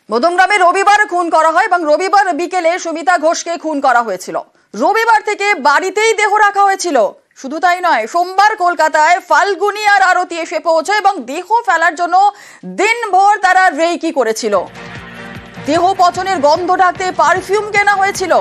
মধ্যমগ্রামে রবিবার খুন করা হয় এবং রবিবার বিকেলে সুমিতা ঘোষকে খুন করা হয়েছিল। রবিবার থেকে বাড়িতেই দেহ রাখা হয়েছিল। শুধু তাই নয়, সোমবার কলকাতায় ফাল্গুনি আর আরতি এসে পৌঁছায় এবং দেহ ফেলার জন্য দিনভর তারা রেকি করেছিল। দেহ পচনের গন্ধ ঢাকতে পারফিউম কেনা হয়েছিল।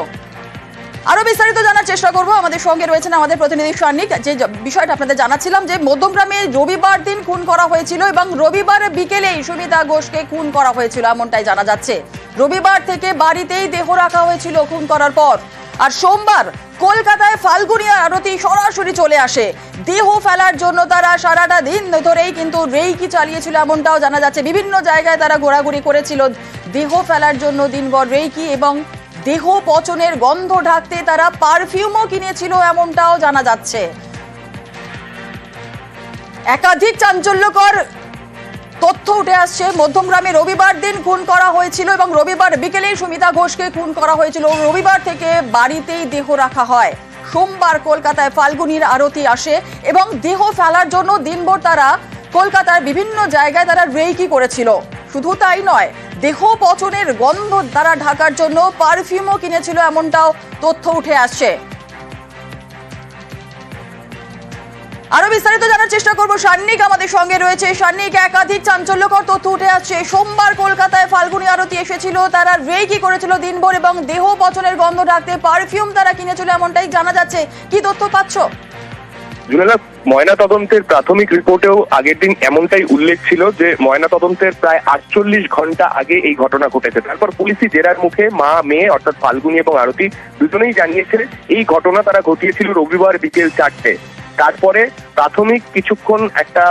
আরো বিস্তারিত জানার চেষ্টা করব। আমাদের সঙ্গে রয়েছেন আমাদের প্রতিনিধি সান্নিক। যে বিষয়টা আপনাদের জানাচ্ছিলাম যে মধ্যমগ্রামে রবিবার দিন খুন করা হয়েছিল এবং রবিবার বিকেলেই সুমিতা ঘোষকে খুন করা হয়েছিল এমনটাই জানা যাচ্ছে। রবিবার থেকে বাড়িতেই দেহ রাখা হয়েছিল খুন করার পর, আর সোমবার কলকাতায় ফাল্গুনি আর আরতি সরাসরি চলে আসে। দেহ ফেলার জন্য তারা সারাটা দিন ধরেই কিন্তু রেকি চালিয়েছিল এমনটাও জানা যাচ্ছে। বিভিন্ন জায়গায় তারা ঘোরাঘুরি করেছিল দেহ ফেলার জন্য দিনভর রেকি, এবং দেহ পচনের গন্ধ ঢাকতে তারা পারফিউমও কিনেছিল এমনটাও জানা যাচ্ছে। একাধিক চাঞ্চল্যকর তথ্য উঠে আসছে। মধ্যমগ্রামে রবিবার দিন খুন করা হয়েছিল এবং রবিবার বিকেলে সুমিতা ঘোষকে খুন করা হয়েছিল। রবিবার থেকে বাড়িতেই দেহ রাখা হয়। সোমবার কলকাতায় ফাল্গুনির আরতি আসে এবং দেহ ফেলার জন্য দিনভর তারা কলকাতার বিভিন্ন জায়গায় তারা রেকি করেছিল। শুধু তাই নয়, দেহ পচনের গন্ধ দ্বারা ঢাকার জন্য পারফিউমও কিনেছিল এমনটাও তথ্য উঠে আসছে। আরো বিস্তারিত জানার চেষ্টা করব। সান্নিক আমাদের সঙ্গে রয়েছে। সান্নিক, একাধিক চাঞ্চল্যকর তথ্য উঠে আসছে। সোমবার কলকাতায় ফাল্গুনি আরতি এসেছিল, তারা রেকি করেছিল দিনভর এবং দেহ পচনের গন্ধ ঢাকতে পারফিউম তারা কিনেছিল এমনটাই জানা যাচ্ছে। কি তথ্য পাচ্ছ? ময়না তদন্তের প্রাথমিক রিপোর্টেও আগের দিন এমনটাই উল্লেখ ছিল যে ময়না তদন্তের প্রায় 48 ঘন্টা আগে এই ঘটনা ঘটেছে। তারপর পুলিশি জেরার মুখে মা মেয়ে অর্থাৎ ফাল্গুনি এবং আরতি দুজনেই জানিয়েছে এই ঘটনা তারা ঘটিয়েছিল রবিবার বিকেল 4টে। তারপরে প্রাথমিক কিছুক্ষণ একটা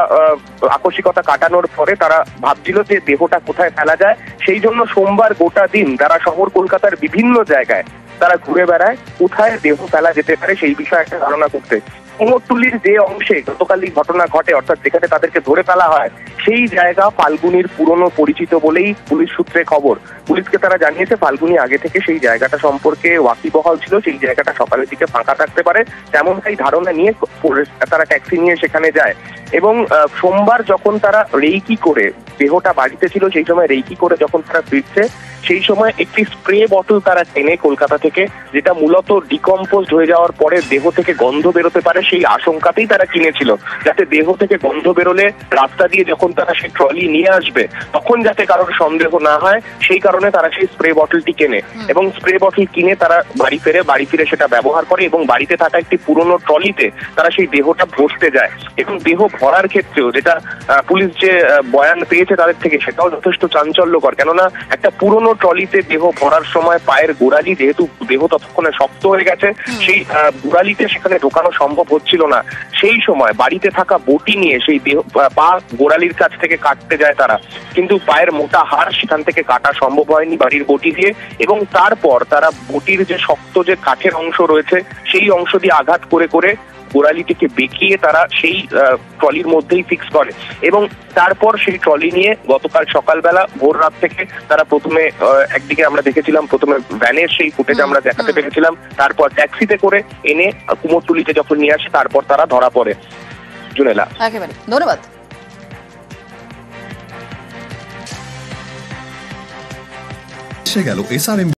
আকস্মিকতা কাটানোর পরে তারা ভাবছিল যে দেহটা কোথায় ফেলা যায়। সেই জন্য সোমবার গোটা দিন তারা শহর কলকাতার বিভিন্ন জায়গায় তারা ঘুরে বেড়ায় কোথায় দেহ ফেলা যেতে পারে সেই বিষয়ে একটা ধারণা করতে। কুমোরটুলির যে অংশে গতকালই ঘটনা ঘটে অর্থাৎ যেখানে তাদেরকে ধরে ফেলা হয় সেই জায়গা ফাল্গুনির পুরনো পরিচিত বলেই পুলিশ সূত্রে খবর। পুলিশকে তারা জানিয়েছে ফাল্গুনি আগে থেকে সেই জায়গাটা সম্পর্কে ওয়াকিবহাল ছিল, সেই জায়গাটা সকালের দিকে ফাঁকা থাকতে পারে তেমনটাই ধারণা নিয়ে তারা ট্যাক্সি নিয়ে সেখানে যায়। এবং সোমবার যখন তারা রেকি করে দেহটা বাড়িতে ছিল সেই সময় রেকি করে যখন তারা ফিরছে সেই সময় একটি স্প্রে বটল তারা টেনে কলকাতা থেকে, যেটা মূলত ডিকম্পোজড হয়ে যাওয়ার পরে দেহ থেকে গন্ধ বেরোতে পারে সেই আশঙ্কাতেই তারা কিনেছিল, যাতে দেহ থেকে গন্ধ বেরোলে রাস্তা দিয়ে যখন তারা সেই ট্রলি নিয়ে আসবে তখন যাতে কারোর সন্দেহ না হয় সেই কারণে তারা সেই স্প্রে বটলটি কেনে এবং স্প্রে বটল কিনে তারা বাড়ি ফিরে সেটা ব্যবহার করে এবং বাড়িতে থাকা একটি পুরনো ট্রলিতে তারা সেই দেহটা ভরতে যায়। এবং দেহ ভরার ক্ষেত্রেও যেটা পুলিশ যে বয়ান পেয়েছে তাদের থেকে সেটাও যথেষ্ট চাঞ্চল্যকর, কেননা একটা পুরনো ট্রলিতে দেহ ভরার সময় পায়ের গোড়ালি, যেহেতু দেহ ততক্ষণে শক্ত হয়ে গেছে, সেই গোড়ালিতে সেখানে ঢোকানো সম্ভব হচ্ছিল না। সেই সময় বাড়িতে থাকা বটি নিয়ে সেই দেহ পা গোড়ালির কাছ থেকে কাটতে যায় তারা, কিন্তু পায়ের মোটা হাড় সেখান থেকে কাটা সম্ভব হয়নি বাড়ির বটি দিয়ে। এবং তারপর তারা বটির যে শক্ত যে কাঠের অংশ রয়েছে সেই অংশ দিয়ে আঘাত করে করে গোড়ালিটিকে বেঁকিয়ে তারা সেই ট্রলির মধ্যেই ফিক্স করে। এবং তারপর সেই ট্রলি নিয়ে গতকাল সকালবেলা ভোর রাত থেকে তারা প্রথমে একদিকে আমরা দেখেছিলাম প্রথমে ভ্যানের সেই ফুটেজ আমরা দেখাতে পেরেছিলাম, তারপর ট্যাক্সিতে করে এনে কুমোরটুলিতে যখন নিয়ে আসে তারপর তারা ধরা পড়ে। জুনেলা, একেবারে ধন্যবাদ। গেল SRM